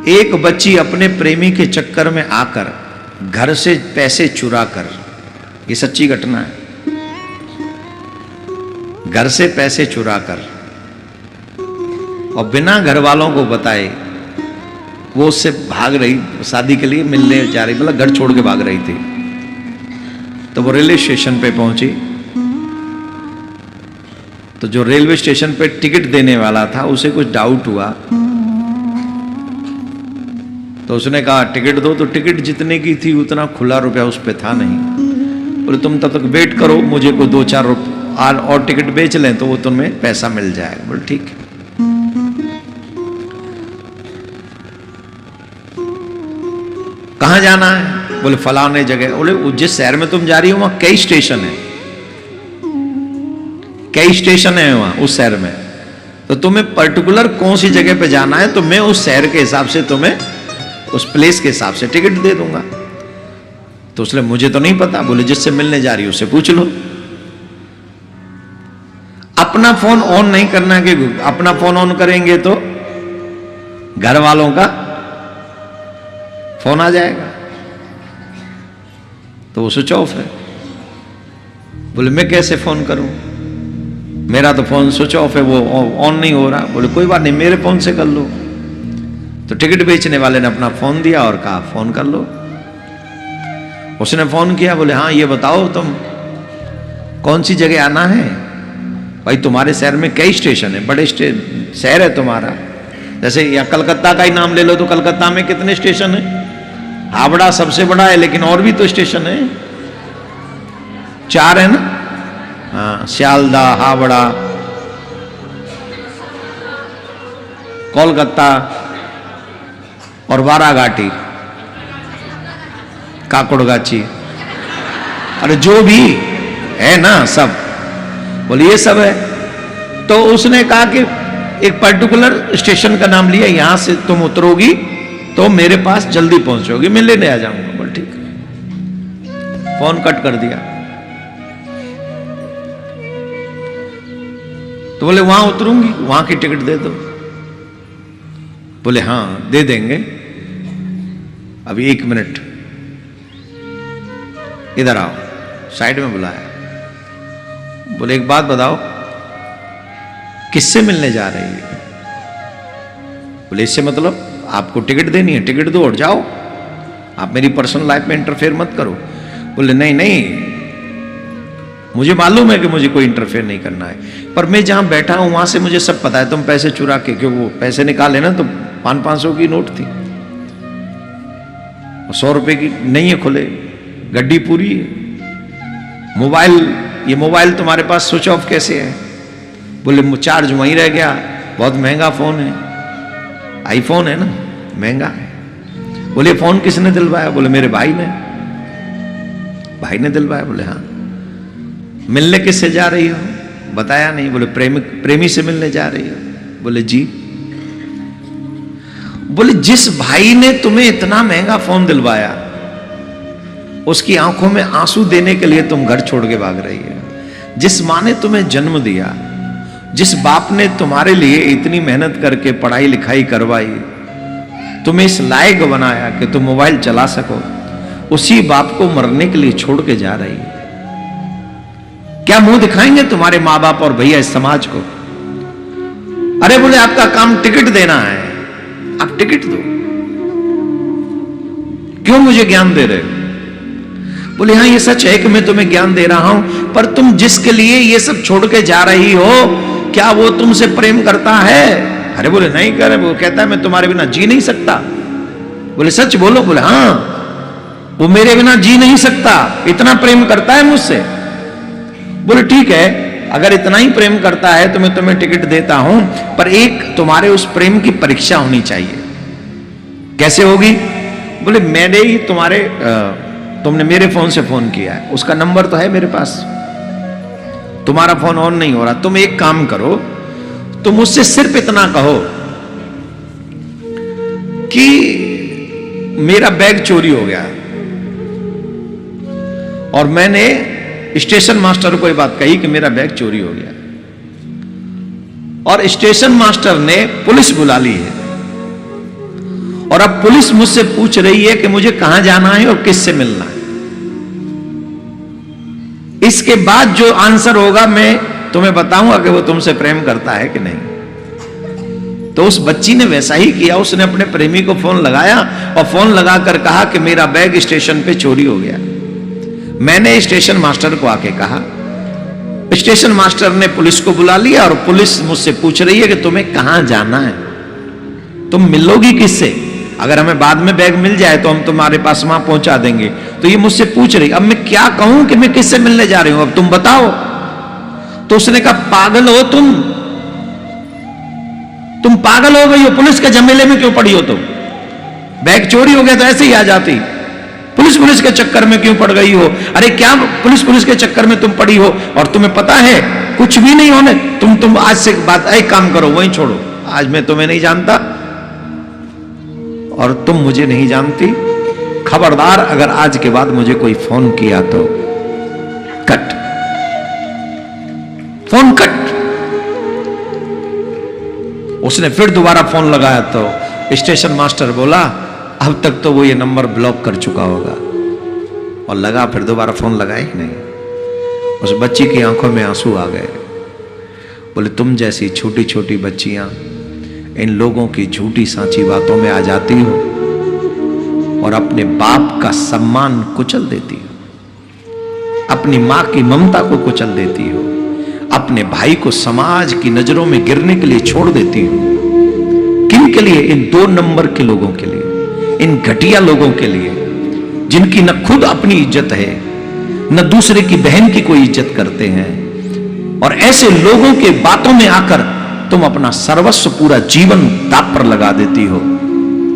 एक बच्ची अपने प्रेमी के चक्कर में आकर घर से पैसे चुरा कर, ये सच्ची घटना है, घर से पैसे चुरा कर और बिना घर वालों को बताए वो उससे भाग रही, शादी के लिए मिलने जा रही, मतलब घर छोड़ के भाग रही थी। तो वो रेलवे स्टेशन पे पहुंची, तो जो रेलवे स्टेशन पे टिकट देने वाला था उसे कुछ डाउट हुआ, तो उसने कहा टिकट दो। तो टिकट जितने की थी उतना खुला रुपया उस पे था नहीं। बोले तुम तब तक वेट करो, मुझे को 2-4 रुपये और टिकट बेच लें तो वो तुम्हें पैसा मिल जाएगा। बोले ठीक है। कहाँ जाना है? बोले फलाने जगह। बोले जिस शहर में तुम जा रही हो वहां कई स्टेशन है, कई स्टेशन है वहां उस शहर में, तो तुम्हें पर्टिकुलर कौन सी जगह पे जाना है तो मैं उस शहर के हिसाब से तुम्हें, उस प्लेस के हिसाब से टिकट दे दूंगा। तो उसने मुझे तो नहीं पता। बोले जिससे मिलने जा रही हो उससे पूछ लो। अपना फोन ऑन नहीं करना, कि अपना फोन ऑन करेंगे तो घर वालों का फोन आ जाएगा, तो वो स्विच ऑफ है। बोले मैं कैसे फोन करूं, मेरा तो फोन स्विच ऑफ है, वो ऑन नहीं हो रहा। बोले कोई बात नहीं, मेरे फोन से कर लो। तो टिकट बेचने वाले ने अपना फोन दिया और कहा फोन कर लो। उसने फोन किया। बोले हाँ ये बताओ तुम कौन सी जगह आना है? भाई तुम्हारे शहर में कई स्टेशन है, बड़े शहर है तुम्हारा, जैसे या कलकत्ता का ही नाम ले लो तो कलकत्ता में कितने स्टेशन है? हावड़ा सबसे बड़ा है, लेकिन और भी तो स्टेशन है, 4 है ना। हाँ, सियालदा, हावड़ा, कोलकाता और वाराघाटी, काकुड़गाची, अरे जो भी है ना सब। बोले ये सब है। तो उसने कहा कि एक पर्टिकुलर स्टेशन का नाम लिया, यहां से तुम उतरोगी तो मेरे पास जल्दी पहुंचोगी, मैं लेने आ जाऊंगा। बोल ठीक है। फोन कट कर दिया। तो बोले वहां उतरूंगी, वहां की टिकट दे दो। बोले हाँ दे देंगे, अभी 1 मिनट इधर आओ। साइड में बुलाया। बोले एक बात बताओ, किससे मिलने जा रही है? बोले इससे मतलब आपको टिकट देनी है, टिकट दो और जाओ, आप मेरी पर्सनल लाइफ में इंटरफेयर मत करो। बोले नहीं नहीं, मुझे मालूम है कि मुझे कोई इंटरफेयर नहीं करना है, पर मैं जहां बैठा हूं वहां से मुझे सब पता है। तुम पैसे चुरा के, क्यों वो पैसे निकाले ना तो 500 की नोट थी, 100 रुपए की नहीं है खुले, गड्डी पूरी है। मोबाइल, ये मोबाइल तुम्हारे पास स्विच ऑफ कैसे है? बोले चार्ज वहीं रह गया, बहुत महंगा फोन है, आईफोन है ना, महंगा है। बोले फोन किसने दिलवाया? बोले मेरे भाई ने। भाई ने दिलवाया? बोले हाँ। मिलने किससे जा रही हो? बताया नहीं। बोले प्रेमी से मिलने जा रही हो? बोले जी। बोले जिस भाई ने तुम्हें इतना महंगा फोन दिलवाया उसकी आंखों में आंसू देने के लिए तुम घर छोड़ के भाग रही है। जिस मां ने तुम्हें जन्म दिया, जिस बाप ने तुम्हारे लिए इतनी मेहनत करके पढ़ाई लिखाई करवाई, तुम्हें इस लायक बनाया कि तुम मोबाइल चला सको, उसी बाप को मरने के लिए छोड़ के जा रही है। क्या मुंह दिखाएंगे तुम्हारे माँ बाप और भैया इस समाज को? अरे बोले आपका काम टिकट देना है, आप टिकट दो, क्यों मुझे ज्ञान दे रहे हो? बोले हाँ ये सच है कि मैं तुम्हें ज्ञान दे रहा हूं, पर तुम जिसके लिए ये सब छोड़ के जा रही हो, क्या वो तुमसे प्रेम करता है? अरे बोले नहीं कर, वो कहता है मैं तुम्हारे बिना जी नहीं सकता। बोले सच बोलो? बोले हाँ, वो मेरे बिना जी नहीं सकता, इतना प्रेम करता है मुझसे। बोले ठीक है, अगर इतना ही प्रेम करता है तो मैं तुम्हें टिकट देता हूं, पर एक तुम्हारे उस प्रेम की परीक्षा होनी चाहिए। कैसे होगी? बोले मैंने ही तुमने मेरे फोन से फोन किया है, उसका नंबर तो है मेरे पास, तुम्हारा फोन ऑन नहीं हो रहा। तुम एक काम करो, तुम मुझसे सिर्फ इतना कहो कि मेरा बैग चोरी हो गया, और मैंने स्टेशन मास्टर को ये बात कही कि मेरा बैग चोरी हो गया, और स्टेशन मास्टर ने पुलिस बुला ली है, और अब पुलिस मुझसे पूछ रही है कि मुझे कहां जाना है और किससे मिलना है। इसके बाद जो आंसर होगा मैं तुम्हें बताऊंगा कि वो तुमसे प्रेम करता है कि नहीं। तो उस बच्ची ने वैसा ही किया, उसने अपने प्रेमी को फोन लगाया और फोन लगाकर कहा कि मेरा बैग स्टेशन पे चोरी हो गया। मैंने स्टेशन मास्टर को आके कहा, स्टेशन मास्टर ने पुलिस को बुला लिया और पुलिस मुझसे पूछ रही है कि तुम्हें कहां जाना है, तुम मिलोगी किससे, अगर हमें बाद में बैग मिल जाए तो हम तुम्हारे पास वहां पहुंचा देंगे। तो ये मुझसे पूछ रही, अब मैं क्या कहूं कि मैं किससे मिलने जा रही हूं, अब तुम बताओ। तो उसने कहा पागल हो तुम पागल हो गई हो, पुलिस के झमेले में क्यों पड़ी हो तुम, बैग चोरी हो गया तो ऐसे ही आ जाती, पुलिस के चक्कर में क्यों पड़ गई हो, अरे क्या पुलिस के चक्कर में तुम पड़ी हो, और तुम्हें पता है कुछ भी नहीं होने, तुम आज से बात एक काम करो, वहीं छोड़ो, आज मैं तुम्हें नहीं जानता और तुम मुझे नहीं जानती, खबरदार अगर आज के बाद मुझे कोई फोन किया तो कट, फोन कट। उसने फिर दोबारा फोन लगाया तो स्टेशन मास्टर बोला अब तक तो वो ये नंबर ब्लॉक कर चुका होगा, और लगा फिर दोबारा फोन लगाया ही नहीं। उस बच्ची की आंखों में आंसू आ गए। बोले तुम जैसी छोटी छोटी बच्चियां इन लोगों की झूठी सांची बातों में आ जाती हो और अपने बाप का सम्मान कुचल देती हो, अपनी मां की ममता को कुचल देती हो, अपने भाई को समाज की नजरों में गिरने के लिए छोड़ देती हो। किन के लिए? इन 2 नंबर के लोगों के लिए, इन घटिया लोगों के लिए जिनकी न खुद अपनी इज्जत है न दूसरे की बहन की कोई इज्जत करते हैं। और ऐसे लोगों के बातों में आकर तुम अपना सर्वस्व पूरा जीवन दांव पर लगा देती हो।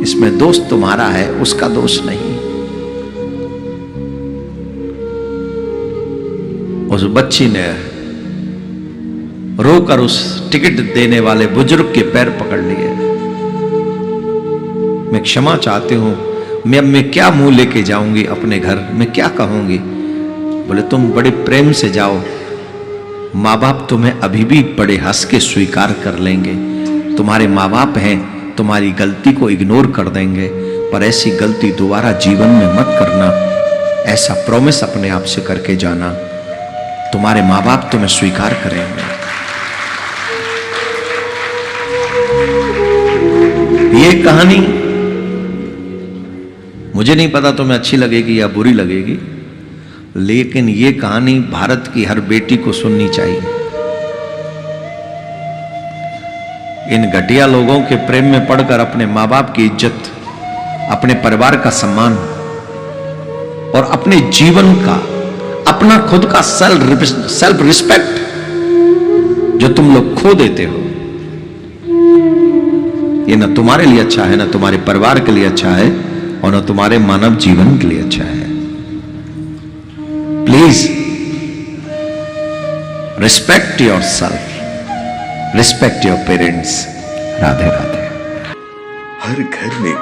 इसमें दोष तुम्हारा है, उसका दोष नहीं। उस बच्ची ने रोकर उस टिकट देने वाले बुजुर्ग के पैर पकड़ लिए। मैं क्षमा चाहती हूं, मैं क्या मुंह लेके जाऊंगी अपने घर, मैं क्या कहूंगी। बोले तुम बड़े प्रेम से जाओ, माँ बाप तुम्हें अभी भी बड़े हंस के स्वीकार कर लेंगे, तुम्हारे माँ बाप हैं, तुम्हारी गलती को इग्नोर कर देंगे, पर ऐसी गलती दोबारा जीवन में मत करना, ऐसा प्रॉमिस अपने आप से करके जाना, तुम्हारे माँ बाप तुम्हें स्वीकार करेंगे। ये कहानी मुझे नहीं पता तुम्हें अच्छी लगेगी या बुरी लगेगी, लेकिन ये कहानी भारत की हर बेटी को सुननी चाहिए। इन घटिया लोगों के प्रेम में पड़कर अपने माँ बाप की इज्जत, अपने परिवार का सम्मान और अपने जीवन का, अपना खुद का सेल्फ रिस्पेक्ट जो तुम लोग खो देते हो, ये ना तुम्हारे लिए अच्छा है, ना तुम्हारे परिवार के लिए अच्छा है, और ना तुम्हारे मानव जीवन के लिए अच्छा है। Please respect yourself, respect your parents. Radhe Radhe. हर घर में